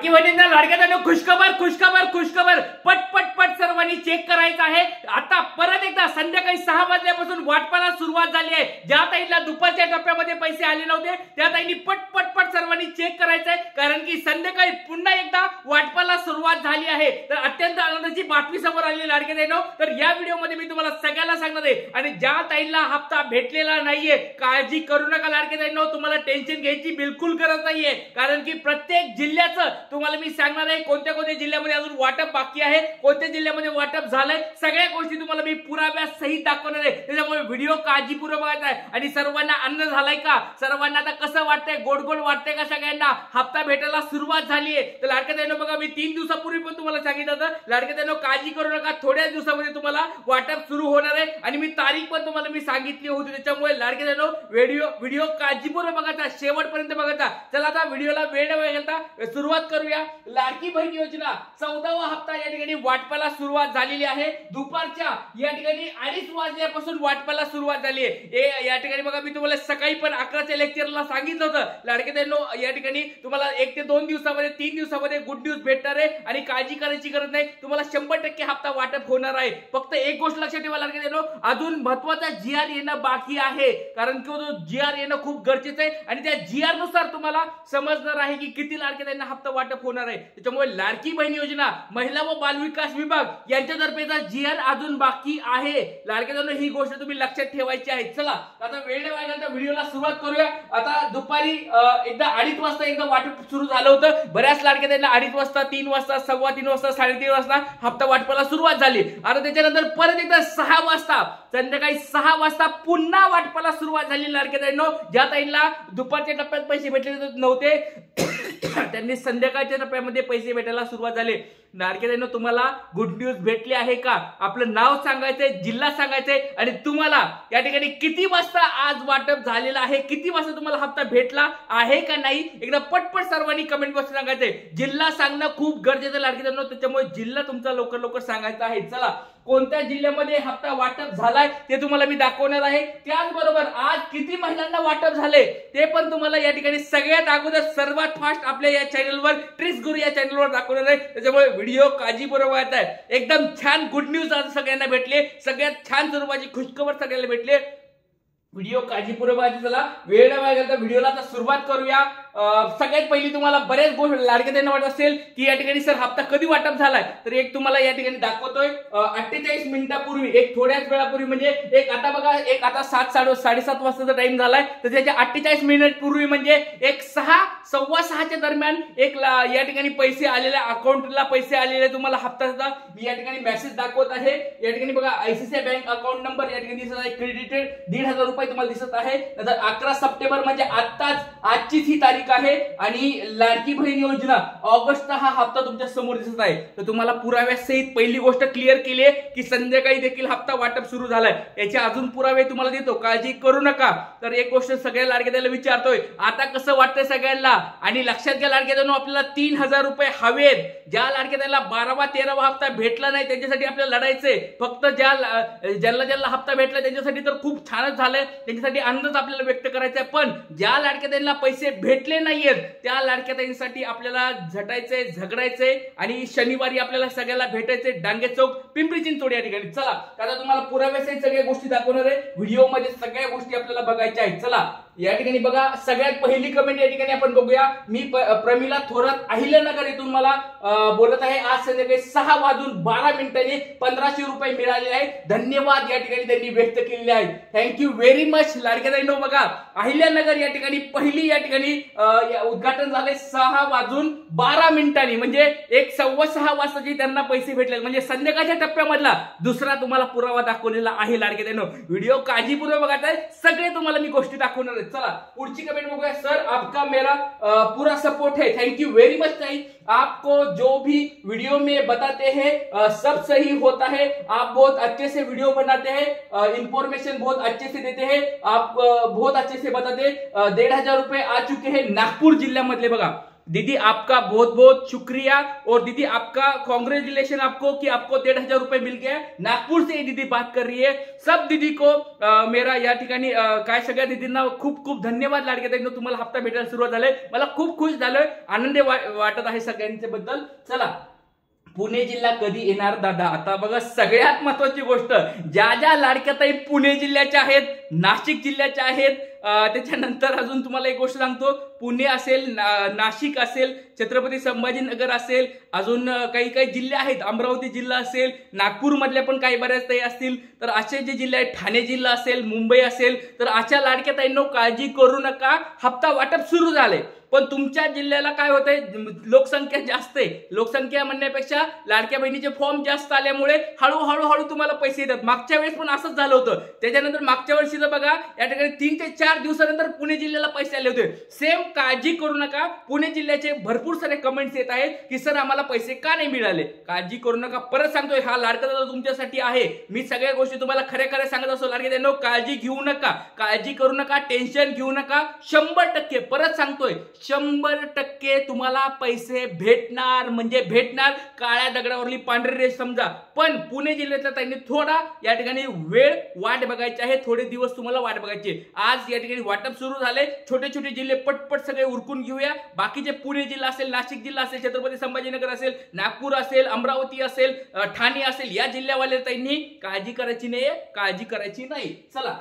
लाडकी बहिणींना लाडक्या खुशखबर खुशखबर खुशखबर पट पट पट सर्वांनी चेक करायचं आहे। आता परत एकदा संध्याकाळी 6 वाजल्यापासून वाटपाला सुरुवात झाली आहे। ज्या ताईला दुपारच्या टप्प्यामध्ये पैसे आले नव्हते त्या ताईंनी पट पट पट सर्वांनी चेक करायचंय, कारण की संध्याकाळी पुन्हा एकदा वाटपाला सुरुवात झाली आहे। तर अत्यंत आनंदाची बातमी समोर आली लाडक्या ताईंनो, तर या व्हिडिओमध्ये मी तुम्हाला सगळ्याला सांगणार आहे। आणि ज्या ताईंना हप्ता भेटलेला नाहीये काळजी करू नका लाडक्या ताईंनो, तुम्हाला टेन्शन घ्यायची बिलकुल गरज नाहीये, कारण की प्रत्येक जिल्ह्याचं तुम्हाला मी सांगणार आहे कोणत्या कोणत्या जिल्ह्यामध्ये अजून वाटप बाकी आहे, कोणत्या जिल्ह्यामध्ये वाटप झालंय, सगळ्या गोष्टी तुम्हाला मी पुराव्यासहित दाखवणार आहे। त्याच्यामुळे व्हिडिओ काळजीपूर्वक बघायचा आहे। आणि सर्वांना आनंद झालाय का? सर्वांना आता कसं वाटतंय? गोड गोड वाटतंय का? सगळ्यांना हप्ता भेटायला सुरुवात झाली आहे। तर लाडक्या ताईंनो बघा, मी 3 दिवसापूर्वी पण तुम्हाला सांगितलं होतं लाडक्या ताईंनो काळजी करू नका, थोड्याच दिवसामध्ये तुम्हाला वाटप सुरू होणार आहे। आणि मी तारीख पण तुम्हाला मी सांगितली होती। त्याच्यामुळे लाडक्या ताईंनो व्हिडिओ काळजीपूर्वक बघायचा, शेवटपर्यंत बघायचा। चला आता व्हिडिओला वेळ न घालता सुरुवात करूया। लाडकी बहीण योजना 14वा हप्ता या ठिकाणी वाटपाला सुरुवात झालेली आहे। दुपारच्या या ठिकाणी 2:30 वाजल्यापासून वाटपाला सुरुवात झाली आहे। या ठिकाणी बघा, मी तुम्हाला सकाळी पण 11च्या लेक्चरला सांगितलं होतं लाडक्या ताईंनो या ठिकाणी तुम्हाला 1 ते 2 दिवसामध्ये 3 दिवसामध्ये गुड न्यूज भेटणार आहे आणि काळजी करायची गरज नाही। तुम्हाला 100% हप्ता वाटप होणार आहे। फक्त एक गोष्ट लक्षात ठेवा लाडक्या ताईंनो, अजून महत्त्वाचा जीआर येणं बाकी आहे, कारण की तो जीआर येणं खूप गरजेचं आहे आणि त्या जीआर नुसार तुम्हाला समजणार आहे की किती लाडक्या ताईंना हप्ता वाटप होणार आहे। त्याच्यामुळे लाडकी बहीण योजना महिला व बाल विकास विभाग यांच्यातर्फेचा जीआर अजून बाकी आहे। लाडक्या ताईंनो ही गोष्ट तुम्ही लक्षात ठेवायची आहे। चला आता वेळ न घालवता व्हिडिओला सुरुवात करूया। आता दुपारी एकदा 2:30 वाजता एकदा वाटप सुरू झालं होतं। बऱ्याच लाडक्या ताईंना 2:30 वाजता, 3 वाजता, 3:15 वाजता, 3:30 वाजता हप्ता वाटपाला सुरुवात झाली। आता त्याच्यानंतर परत एकदा 6 वाजता, संध्याकाळी 6 वाजता पुन्हा वाटपाला सुरुवात झाली लाडक्या ताईंनो। ज्या ताईंना दुपारच्या टप्प्यात पैसे भेटले नव्हते त्यांनी संध्याकाळच्या टप्प्यामध्ये पैसे भेटायला सुरुवात झाली। लाडक्या ताईंनो तुम्हाला गुड न्यूज भेटली आहे का? आपलं नाव सांगायचंय, जिल्हा सांगायचंय आणि तुम्हाला या ठिकाणी किती वाजता आज वाटप झालेलं आहे, किती वाजता तुम्हाला हप्ता भेटला आहे का नाही, एकदा पटपट सर्वांनी कमेंट बॉक्स सांगायचंय। जिल्हा सांगणं खूप गरजेचं लाडक्या ताईंनो, त्याच्यामुळे जिल्हा तुमचा लवकर लवकर सांगायचा आहे। चला कोणत्या जिल्ह्यामध्ये हप्ता वाटप झालाय ते तुम्हाला मी दाखवणार आहे। त्याचबरोबर आज किती महिलांना वाटप झाले ते पण तुम्हाला या ठिकाणी सगळ्यात अगोदर सर्वात फास्ट आपल्या या चॅनलवर ट्रिक्स गुरु या चॅनलवर दाखवणार आहे। त्याच्यामुळे व्हिडिओ काळजीपूर्वक बघायचा आहे। एकदम छान गुड न्यूज आज सगळ्यांना भेटले, सगळ्यात छान स्वरूपाची खुशखबर सगळ्यांना भेटले। व्हिडिओ काळजीपूर्वक बघायचा। चला वेळ न घालवता व्हिडिओला आता सुरुवात करूया। सगळ्यात पहिली तुम्हाला बरेच गोष्टी लाडक्या ताईंना वाटत असेल की या ठिकाणी सर हप्ता कधी वाटप झालाय, तर एक तुम्हाला या ठिकाणी दाखवतोय 48 मिनिटापूर्वी, एक थोड्याच वेळापूर्वी, म्हणजे एक आता बघा, एक आता 7:30 वाजताचा टाइम झालाय, तर त्याच्या 48 मिनिट पूर्वी म्हणजे एक 6:15 दरम्यान एक या ठिकाणी पैसे आलेल्या अकाउंटला पैसे आलेले तुम्हाला हप्त्याचा मी या ठिकाणी मेसेज दाखवत आहे। या ठिकाणी बघा आयसीआयसीआय बँक अकाउंट नंबर या ठिकाणी दिसत आहे, क्रेडिटेड 1,500 रुपये तुम्हाला दिसत आहे। नंतर 11 सप्टेंबर म्हणजे आजचीच ही तारीख आहे आणि लाडकी बहीण योजना ऑगस्टचा हा हप्ता तुमच्या समोर दिसत आहे। तर तुम्हाला पुराव्यासहित पहिली गोष्ट क्लिअर केली आहे की संध्याकाळी देखील हप्ता वाटप सुरू झालाय। याचे अजून पुरावे तुम्हाला देतो, काळजी करू नका। तर एक गोष्ट सगळ्या लाडक्या ताईंना विचारतोय, आता कसं वाटतंय सगळ्यांना? आणि लक्षात घ्या लाडक्या ताईंनो, आपल्याला 3,000 रुपये हवेत। ज्या लाडक्या ताईंना 12वा 13वा हप्ता भेटला नाही त्यांच्यासाठी आपल्याला लढायचंय। फक्त ज्यांना हप्ता भेटला त्यांच्यासाठी तर खूप छानच झालंय, त्यांच्यासाठी आनंदच आपल्याला व्यक्त करायचा आहे। पण ज्या लाडक्या ताईंना पैसे भेटले नाहीयेत त्या लाडक्या ताईंसाठी आपल्याला झटायचंय, झगडायचंय आणि शनिवारी आपल्याला सगळ्याला भेटायचंय डांगे चौक, पिंपरी चिंचवड या ठिकाणी। चला आता तुम्हाला पुराव्यासहित सगळ्या गोष्टी दाखवणार आहे। व्हिडिओ मध्ये सगळ्या गोष्टी आपल्याला बघायच्या आहेत। चला या ठिकाणी बघा, सगळ्यात पहिली कमेंट या ठिकाणी आपण बघूया। मी प्रमिला थोरात अहिल्यानगर इथून मला बोलत आहे, आज संध्याकाळी 6:12 1500 रुपये मिळाले आहेत, धन्यवाद या ठिकाणी त्यांनी व्यक्त केलेले आहेत। थँक्यू व्हेरी मच लाडक्या ताईंनो। बघा अहिल्यानगर या ठिकाणी पहिली या ठिकाणी उद्घाटन झाले 6:12 म्हणजे एक 6:15 वाजताची त्यांना पैसे भेटले, म्हणजे संध्याकाळच्या टप्प्यामधला दुसरा तुम्हाला पुरावा दाखवलेला आहे लाडक्या ताईंनो। व्हिडिओ काळजीपूर्वक बघायचा आहे, सगळे तुम्हाला मी गोष्टी दाखवणार आहे। चला पुढची कमेंट बघूया। सर आपका मेरा पूरा सपोर्ट है, थैंक यू वेरी मच। आपको जो भी वीडियो में बताते हैं सब सही होता है, आप बहुत अच्छे से वीडियो बनाते हैं, इंफॉर्मेशन बहुत अच्छे से देते हैं, आप बहुत अच्छे से बताते हैं। 1,500 रुपये आ चुके हैं नागपूर जिल्ह्यामधले। बघा दीदी आपका बहुत बहुत शुक्रिया और दीदी आपका कांग्रेचुलेशन आपको कि आपको 1,500 रुपए मिल गया। नागपूर से दीदी बात कर रही है। सब दीदी को मेरा या ठिकाणी काय सगळ्या दीदींना खूप खूप धन्यवाद लाडक्या ताईंनो, तुम्हाला हप्ता भेटायला सुरुवात झाले, मला खूप खुश झालोय, आनंद वाटत आहे सगळ्यांच्या बद्दल। चला पुणे जिल्हा कधी येणार दादा? आता बघा सगळ्यात महत्वाची गोष्ट, ज्या ज्या लाडक्या ताई पुणे जिल्ह्याच्या आहेत, नाशिक जिल्ह्याच्या आहेत, त्याच्यानंतर अजून तुम्हाला एक गोष्ट सांगतो, पुणे असेल, नाशिक असेल, छत्रपती संभाजीनगर असेल, अजून काही काही जिल्हे आहेत, अमरावती जिल्हा असेल, नागपूर मधल्या पण काही बऱ्याच ताई असतील, तर असे जे जिल्हे आहेत, ठाणे जिल्हा असेल, मुंबई असेल, तर अशा लाडक्या ताईंनो काळजी करू नका, हप्ता वाटप सुरू झाले। पण तुमच्या जिल्ह्याला काय होतंय, लोकसंख्या जास्त आहे, लोकसंख्या म्हणण्यापेक्षा लाडक्या बहिणीचे फॉर्म जास्त आल्यामुळे हळूहळू तुम्हाला पैसे येतात। मागच्या वेळेस पण असंच झालं होतं, त्याच्यानंतर मागच्या वर्षीचं बघा या ठिकाणी 3 ते 4 दिवसानंतर पुणे जिल्ह्याला पैसे आले होते। सेम काळजी करू नका, पुणे जिल्ह्याचे भरपूर सारे कमेंट्स येत आहेत की सर आम्हाला पैसे का नाही मिळाले, काळजी करू नका। परत सांगतोय, हा लाडका दादा तुमच्यासाठी आहे, मी सगळ्या गोष्टी तुम्हाला खऱ्या सांगत असतो। लाडके त्यांनो काळजी घेऊ नका, काळजी करू नका, टेन्शन घेऊ नका, 100% परत सांगतोय 100% तुम्हाला पैसे भेटणार म्हणजे भेटणार, काळ्या दगडावरली पांढरी रेष समजा। पण पुणे जिल्ह्यातल्या ताईंनी थोडा या ठिकाणी वेळ वाट बघायची आहे, थोडे दिवस तुम्हाला वाट बघायची। आज या ठिकाणी वाटप सुरू झाले, छोटे छोटे जिल्हे पटपट सगळे उरकून घेऊया। बाकीचे पुणे जिल्हा असेल, नाशिक जिल्हा असेल, छत्रपती संभाजीनगर असेल, नागपूर असेल, अमरावती असेल, ठाणे असेल, या जिल्ह्यावाले ताईंनी काळजी करायची नाही, काळजी करायची नाही। चला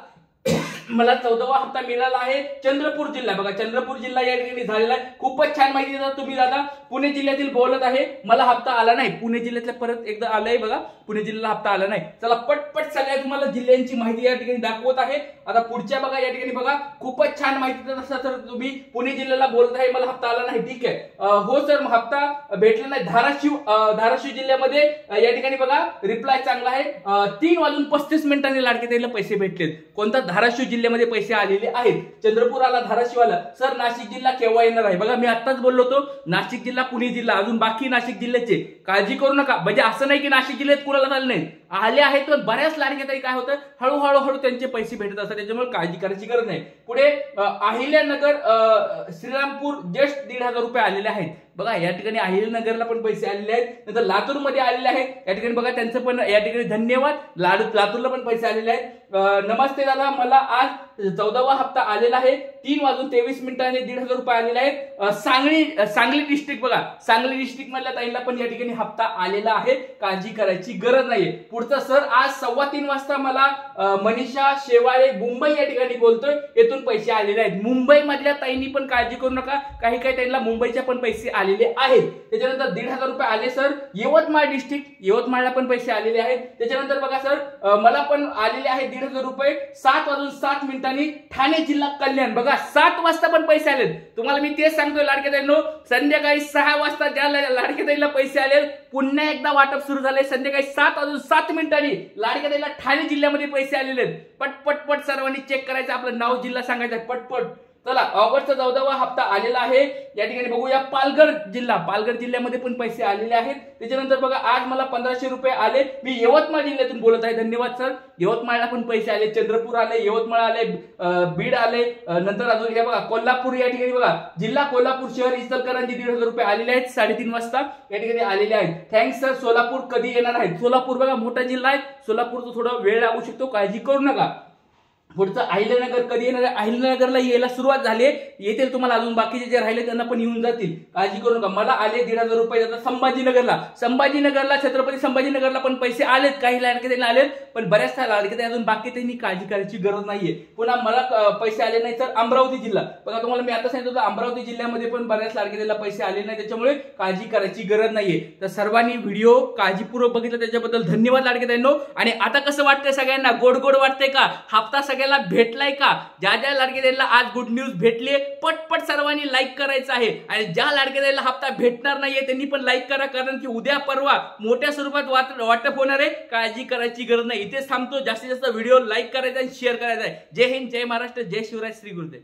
मला 14वा हप्ता मिळाला आहे। चंद्रपूर जिल्हा बघा, चंद्रपूर जिल्हा या ठिकाणी झालेला आहे। खूपच छान माहिती देता तुम्ही दादा। पुणे जिल्ह्यातील बोलत आहे, मला हप्ता आला नाही, पुणे जिल्ह्यातल्या परत एकदा आलाय बघा, पुणे जिल्ह्याला हप्ता आला नाही। चला पटपट सगळ्या तुम्हाला जिल्ह्यांची माहिती या ठिकाणी दाखवत आहे। आता पुढच्या बघा या ठिकाणी बघा, खूपच छान माहिती देत असता तर तुम्ही पुणे जिल्ह्याला बोलत आहे मला हप्ता आला नाही, ठीक आहे, हो सर हप्ता भेटला नाही। धाराशिव जिल्ह्यामध्ये या ठिकाणी बघा रिप्लाय चांगला आहे, 3:35 लाडके ताईला पैसे भेटलेत। कोणता? धाराशिव जिल्ह्यामध्ये पैसे आलेले आहेत। चंद्रपूर आला, धाराशिव आला। सर नाशिक जिल्हा केव्हा येणार आहे? बघा मी आत्ताच बोललो होतो, नाशिक जिल्हा, पुणे जिल्हा, अजून बाकी नाशिक जिल्ह्याचे काळजी करू नका। म्हणजे असं नाही की नाशिक जिल्ह्यात कुणाला आले नाही, आले आहेत, पण बऱ्याच लाडक्या ताई काय होतं हळूहळू त्यांचे पैसे भेटत असतात, त्याच्यामुळे काळजी करायची गरज नाही। पुढे अहिल्यानगर, श्रीरामपूर जस्ट 1,500 रुपये आलेले आहेत। बघा या ठिकाणी अहिल्यानगरला पण पैसे आलेले आहेत, नंतर लातूर मध्ये आलेले आहेत, या ठिकाणी बघा त्यांचं पण या ठिकाणी धन्यवाद। लातूरला पण पैसे आलेले आहेत। नमस्ते दादा, मला आज 14वा हप्ता आलेला आहे, 3:23 1,500 रुपये आलेले आहेत। सांगली डिस्ट्रिक्ट बघा, सांगली डिस्ट्रिक्ट मधल्या ताईंना पण या ठिकाणी हप्ता आलेला आहे, काळजी करायची गरज नाहीये। पुढचा सर आज 3:15 वाजता मला मनीषा शेवाळे मुंबई या ठिकाणी बोलतोय, येथून पैसे आलेले आहेत। मुंबई मधल्या ताईंनी पण काळजी करू नका, काही काही ताईंना मुंबईच्या पण पैसे आलेले आहेत। त्याच्यानंतर 1,500 रुपये आले सर यवतमाळ डिस्ट्रिक्ट, यवतमाळला पण पैसे आलेले आहेत। त्याच्यानंतर बघा सर मला पण आलेले आहेत 1,500 रुपये 7:07 ठाणे जिल्हा कल्याण, बघा 7 वाजता पण पैसे आले। तुम्हाला मी तेच सांगतोय लाडके ताईंनो, संध्याकाळी 6 वाजता ज्या लाडके ताईंना पैसे आले, पुन्हा एकदा वाटप सुरू झाले, संध्याकाळी 7:07 लाडके ताईंना ठाणे जिल्ह्यामध्ये पैसे आलेले आहेत। पटपट सर्वांनी चेक करायचं, आपलं नाव जिल्हा सांगायचं पटपट। चला ऑगस्टचा 14वा हप्ता आलेला आहे, या ठिकाणी बघूया पालघर जिल्ह्यामध्ये पण पैसे आलेले आहेत। त्याच्यानंतर बघा आज मला 1,500 रुपये आले, मी यवतमाळ जिल्ह्यातून बोलत आहे, धन्यवाद सर। यवतमाळला पण पैसे आले, चंद्रपूर आले, यवतमाळ आले, बीड आले, नंतर अजून हे बघा कोल्हापूर या ठिकाणी बघा जिल्हा कोल्हापूर शहर इचलकरंजी 1,500 रुपये आलेले आहेत, 3:30 वाजता या ठिकाणी आलेले आहेत। Thanks sir. सोलापूर कधी येणार आहे? सोलापूर बघा मोठा जिल्हा आहे, सोलापूरचा थोडा वेळ लागू शकतो, काळजी करू नका। पुढचं अहिल्यानगर कधी येणार आहे? अहिल्यानगरला यायला सुरुवात झाली, येतील तुम्हाला, अजून बाकीचे जे राहिले त्यांना पण येऊन जातील, काळजी करू नका। मला आले 1,500 रुपये संभाजीनगरला छत्रपती संभाजीनगरला पण पैसे आलेत, काही लाडके त्यांना आलेत, पण बऱ्याच लाडके अजून बाकी त्यांनी काळजी करायची गरज नाहीये। पुन्हा मला पैसे आले नाही तर अमरावती जिल्हा बघा, तुम्हाला मी आता सांगितलं होतं अमरावती जिल्ह्यामध्ये पण बऱ्याच लाडके त्यांना पैसे आले नाही, त्याच्यामुळे काळजी करायची गरज नाहीये। तर सर्वांनी व्हिडिओ काळजीपूर्वक बघितला त्याच्याबद्दल धन्यवाद लाडके ताईंनो। आणि आता कसं वाटतंय सगळ्यांना? गोड वाटतंय का? हप्ता भेटलाय का? ज्या ज्या लाडके ताईंना आज गुड न्यूज भेटली, पटपट सर्वांनी लाईक करायचं आहे। आणि ज्या लाडके ताईंना हप्ता भेटणार नाहीये त्यांनी पण लाईक करा, कारण की उद्या परवा मोठ्या स्वरूपात वाटप होणार आहे, काळजी करायची गरज नाही। इथेच थांबतो, जास्तीत जास्त व्हिडिओ लाईक करायचा आणि शेअर करायचा आहे। जय हिंद, जय महाराष्ट्र, जय शिवराय, श्री गुरुदेव।